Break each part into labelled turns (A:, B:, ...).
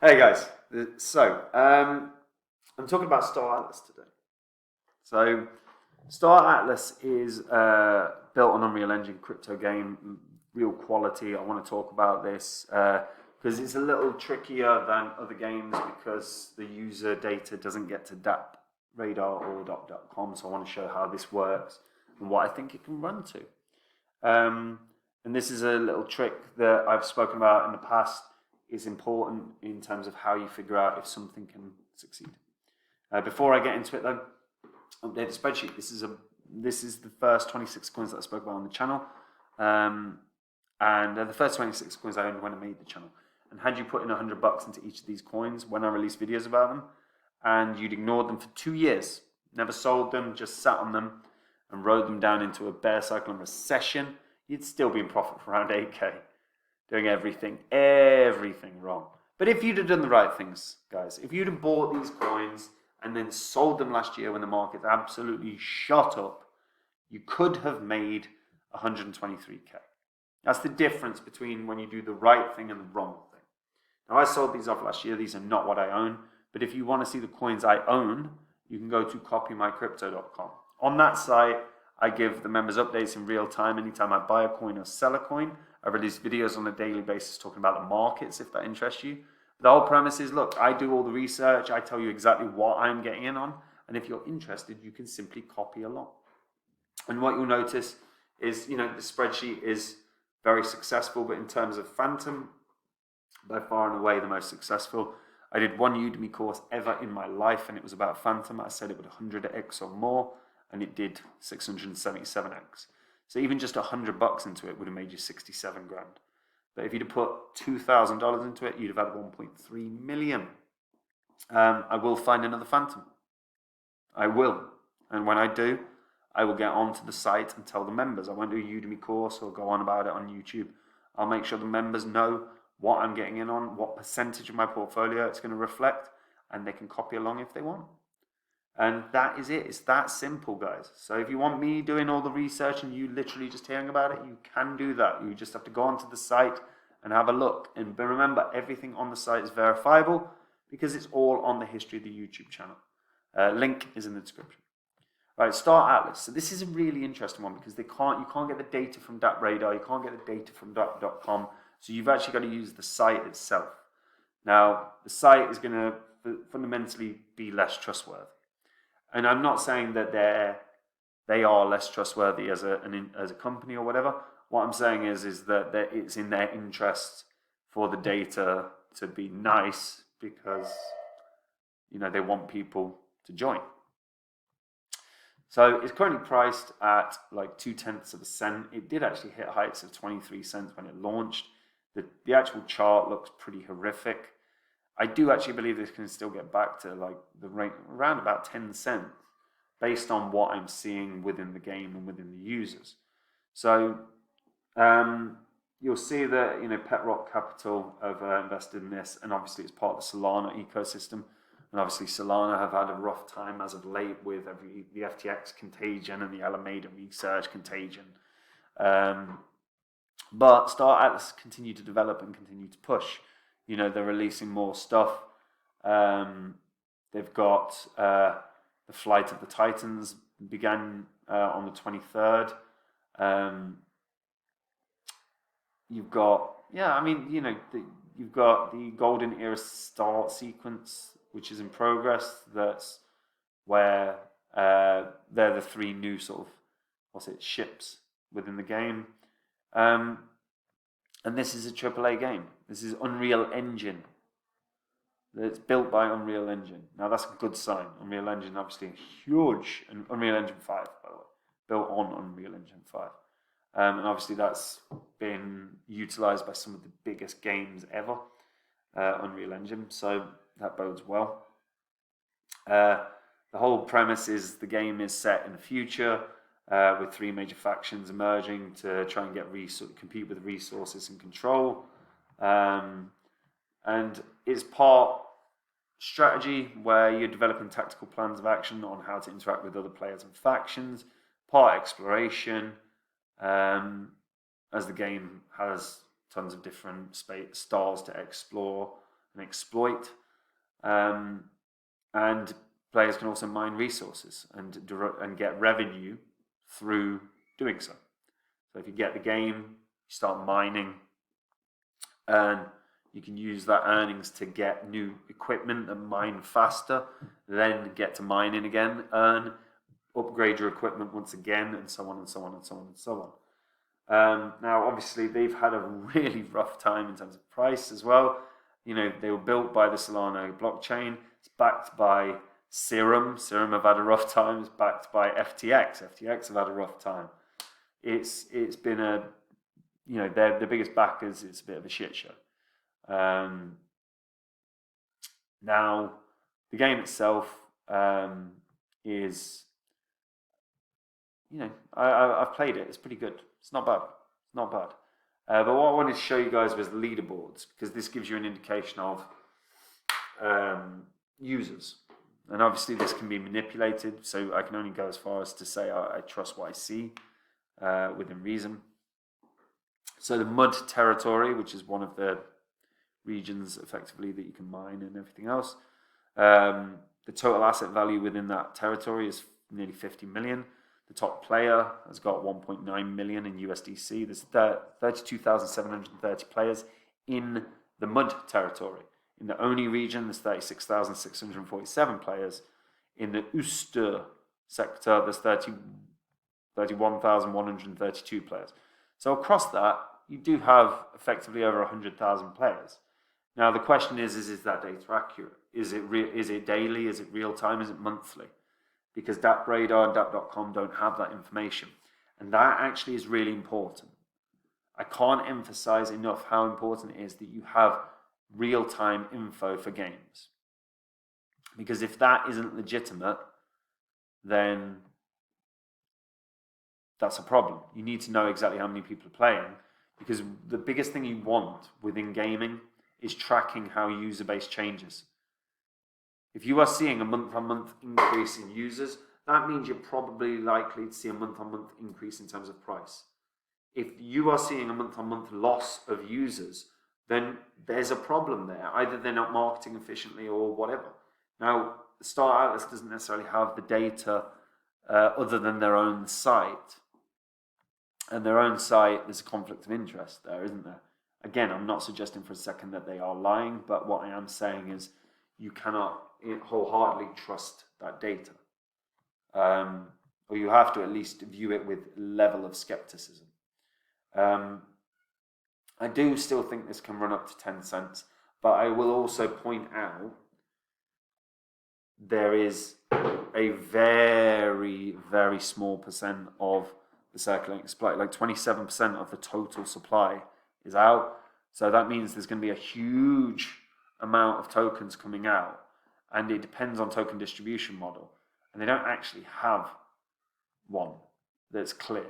A: Hey guys, I'm talking about Star Atlas today. So Star Atlas is built on Unreal Engine crypto game, real quality. I want to talk about this because it's a little trickier than other games because the user data doesn't get to DAP radar or .com. So I want to show how this works and what I think it can run to. And this is a little trick that I've spoken about in the past. Is important in terms of how you figure out if something can succeed. Before I get into it though, update the spreadsheet. This is the first 26 coins that I spoke about on the channel, and the first 26 coins I owned when I made the channel. And had you put in $100 into each of these coins when I released videos about them, and you'd ignored them for 2 years, never sold them, just sat on them, and rode them down into a bear cycle and recession, you'd still be in profit for around 8K. Doing everything wrong. But if you'd have done the right things, guys, if you'd have bought these coins and then sold them last year when the market absolutely shot up, you could have made 123K. That's the difference between when you do the right thing and the wrong thing. Now, I sold these off last year. These are not what I own. But if you want to see the coins I own, you can go to copymycrypto.com. On that site, I give the members updates in real time anytime I buy a coin or sell a coin. I release videos on a daily basis talking about the markets if that interests you. The whole premise is, look, I do all the research. I tell you exactly what I'm getting in on. And if you're interested, you can simply copy along. And what you'll notice is, the spreadsheet is very successful, but in terms of Phantom, by far and away the most successful. I did one Udemy course ever in my life, and it was about Phantom. I said it would 100x or more, and it did 677x. So even just $100 into it would have made you 67 grand. But if you'd have put $2,000 into it, you'd have had 1.3 million. I will find another Phantom. I will. And when I do, I will get onto the site and tell the members. I won't do a Udemy course or go on about it on YouTube. I'll make sure the members know what I'm getting in on, what percentage of my portfolio it's going to reflect, and they can copy along if they want. And that is it. It's that simple, guys. So if you want me doing all the research and you literally just hearing about it, you can do that. You just have to go onto the site and have a look. And remember, everything on the site is verifiable because it's all on the history of the YouTube channel. Link is in the description. All right, Star Atlas. So this is a really interesting one because you can't get the data from DAP Radar. You can't get the data from .com. So you've actually got to use the site itself. Now, the site is going to fundamentally be less trustworthy. And I'm not saying that they are less trustworthy as a company or whatever. What I'm saying is that it's in their interest for the data to be nice because they want people to join. So it's currently priced at like 0.2 cents. It did actually hit heights of 23 cents when it launched. The actual chart looks pretty horrific. I do actually believe this can still get back to like the rate around about 10 cents based on what I'm seeing within the game and within the users. So you'll see that Pet Rock Capital have invested in this, and obviously it's part of the Solana ecosystem. And obviously Solana have had a rough time as of late with the FTX contagion and the Alameda Research contagion. But Star Atlas continue to develop and continue to push. They're releasing more stuff. They've got the Flight of the Titans began on the 23rd. You've got you've got the Golden Era Start sequence, which is in progress. That's where they're the 3 new sort of ships within the game. And this is a AAA game. This is Unreal Engine. It's built by Unreal Engine. Now that's a good sign. Unreal Engine, obviously huge, and Unreal Engine 5, by the way, built on Unreal Engine 5. And obviously that's been utilized by some of the biggest games ever, Unreal Engine, so that bodes well. The whole premise is the game is set in the future, with 3 major factions emerging to try and compete with resources and control. And it's part strategy, where you're developing tactical plans of action on how to interact with other players and factions, part exploration, as the game has tons of different stars to explore and exploit. And players can also mine resources and get revenue through doing so. So if you get the game, you start mining, and you can use that earnings to get new equipment and mine faster, then get to mining again, earn, upgrade your equipment once again, and so on and so on and so on and so on. Now, obviously, they've had a really rough time in terms of price as well. You know, they were built by the Solana blockchain. It's backed by Serum. Serum have had a rough time. It's backed by FTX. FTX have had a rough time. It's been a, you know, they're the biggest backers. It's a bit of a shit show. Now, the game itself is, you know, I've played it. It's pretty good. It's not bad. It's not bad. But what I wanted to show you guys was leaderboards, because this gives you an indication of users. And obviously this can be manipulated, so I can only go as far as to say I trust what I see within reason. So the mud territory, which is one of the regions effectively that you can mine and everything else, the total asset value within that territory is nearly 50 million. The top player has got 1.9 million in USDC. There's 32,730 players in the mud territory. In the ONI region, there's 36,647 players. In the Uster sector, there's 31,132 players. So across that, you do have effectively over 100,000 players. Now the question is that data accurate? Is it daily? Is it real time? Is it monthly? Because DAppRadar and Dapp.com don't have that information. And that actually is really important. I can't emphasize enough how important it is that you have real-time info for games. Because if that isn't legitimate, then that's a problem. You need to know exactly how many people are playing, because the biggest thing you want within gaming is tracking how user base changes. If you are seeing a month-on-month increase in users, that means you're probably likely to see a month-on-month increase in terms of price. If you are seeing a month-on-month loss of users, then there's a problem there. Either they're not marketing efficiently or whatever. Now, the Star Atlas doesn't necessarily have the data other than their own site. And their own site, there's a conflict of interest there, isn't there? Again, I'm not suggesting for a second that they are lying, but what I am saying is you cannot wholeheartedly trust that data. Or you have to at least view it with level of skepticism. I do still think this can run up to 10 cents, but I will also point out there is a very, very small percent of the circulating supply, like 27% of the total supply is out. So that means there's going to be a huge amount of tokens coming out, and it depends on token distribution model, and they don't actually have one that's clear.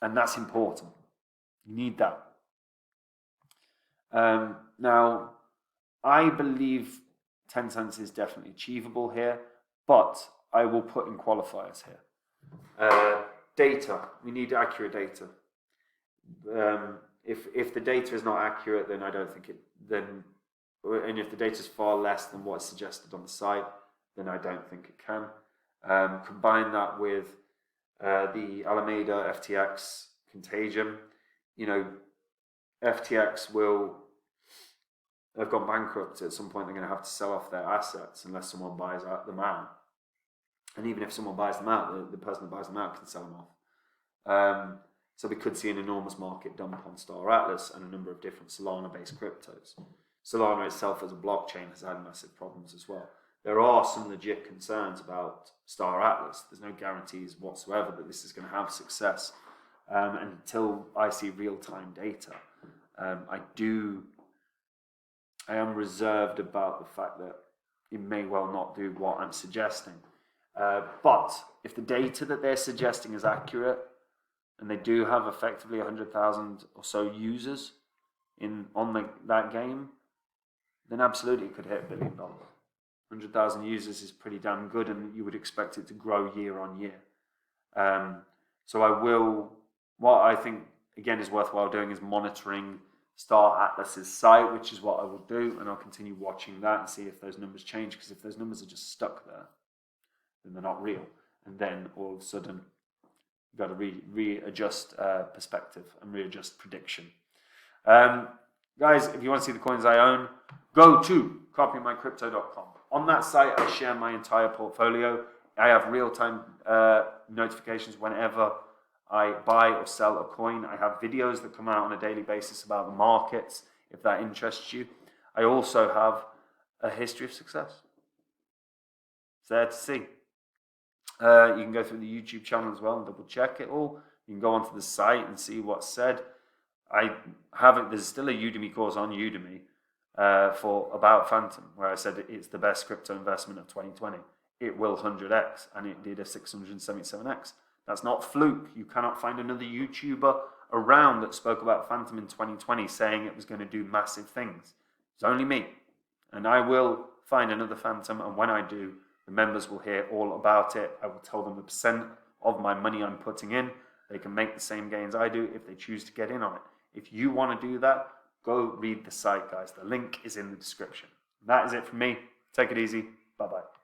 A: And that's important. You need that. Now, I believe 10 cents is definitely achievable here, but I will put in qualifiers here. Data. We need accurate data. If the data is not accurate, then I don't think it. And if the data is far less than what's suggested on the site, then I don't think it can. Combine that with the Alameda FTX contagion. You know, FTX they've gone bankrupt. At some point they're going to have to sell off their assets unless someone buys them out. And even if someone buys them out, the person that buys them out can sell them off. So we could see an enormous market dump on Star Atlas and a number of different Solana-based cryptos. Solana itself as a blockchain has had massive problems as well. There are some legit concerns about Star Atlas. There's no guarantees whatsoever that this is going to have success until I see real-time data. I am reserved about the fact that it may well not do what I'm suggesting. But if the data that they're suggesting is accurate, and they do have effectively 100,000 or so users on that game, then absolutely it could hit $1 billion. 100,000 users is pretty damn good, and you would expect it to grow year on year. So what I think, again, is worthwhile doing is monitoring Star Atlas's site, which is what I will do, and I'll continue watching that and see if those numbers change, because if those numbers are just stuck there, then they're not real. And then all of a sudden, you've got to readjust perspective and readjust prediction. Guys, if you want to see the coins I own, go to copymycrypto.com. On that site, I share my entire portfolio. I have real-time notifications whenever I buy or sell a coin. I have videos that come out on a daily basis about the markets, if that interests you. I also have a history of success. It's there to see. You can go through the YouTube channel as well and double check it all. You can go onto the site and see what's said. There's still a Udemy course on Udemy about Phantom, where I said it's the best crypto investment of 2020. It will 100x, and it did a 677x. That's not fluke. You cannot find another YouTuber around that spoke about Phantom in 2020 saying it was going to do massive things. It's only me. And I will find another Phantom, and when I do, the members will hear all about it. I will tell them the percent of my money I'm putting in. They can make the same gains I do if they choose to get in on it. If you want to do that, go read the site, guys. The link is in the description. That is it from me. Take it easy. Bye-bye.